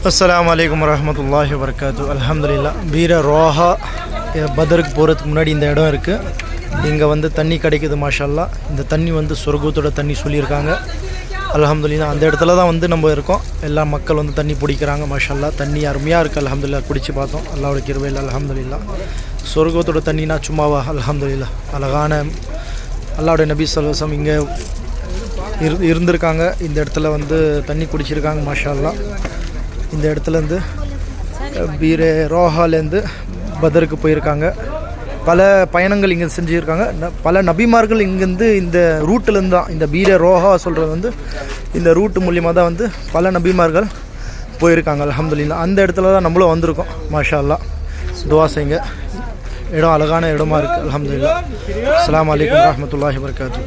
அஸ்ஸலாமு அலைக்கும் வரஹ்மத்துல்லாஹி வபரகாத்து. அல்ஹம்துலில்லாஹ். வீர ரோஹா பதருக்கு போகிறதுக்கு முன்னாடி இந்த இடம் இருக்குது. இங்கே வந்து தண்ணி கிடைக்குது மாஷா அல்லாஹ். இந்த தண்ணி வந்து சொர்க்கத்தோட தண்ணி சொல்லியிருக்காங்க. அல்ஹம்துலில்லாஹ். அந்த இடத்துல தான் வந்து நம்ம இருக்கோம். எல்லா மக்கள் வந்து தண்ணி பிடிக்கிறாங்க மாஷா அல்லாஹ். தண்ணி அருமையாக இருக்குது. அல்ஹம்துலில்லாஹ். குடிச்சு பார்த்தோம். அல்லாஹ்வுடைய கிருபையில் அல்ஹம்துலில்லாஹ். சொர்க்கத்தோட தண்ணினா சும்மாவா? அல்ஹம்துலில்லாஹ். அழகான அல்லாஹ்வுடைய நபி ஸல்லல்லாஹு அலைஹி வஸல்லம் இங்கே இருந்திருக்காங்க. இந்த இடத்துல வந்து தண்ணி குடிச்சிருக்காங்க மாஷா அல்லாஹ். இந்த இடத்துலேருந்து வீர ரோஹாலேருந்து பதருக்கு போயிருக்காங்க. பல பயணங்கள் இங்கே செஞ்சுருக்காங்க. பல நபிமார்கள் இங்கேருந்து இந்த ரூட்டிலேருந்து தான், இந்த வீர ரோஹா சொல்கிறது வந்து இந்த ரூட்டு மூலியமாக தான் வந்து பல நபிமார்கள் போயிருக்காங்க. அல்ஹம்துலில்லாஹ். அந்த இடத்துல தான் நம்மளும் வந்திருக்கோம் மாஷா அல்லாஹ். துவா செய்யுங்க. இடம் அழகான இடமா இருக்குது. அல்ஹம்துலில்லாஹ். அஸ்ஸலாமு அலைக்கும் வரஹ்மத்துல்லாஹி வபரகாத்து.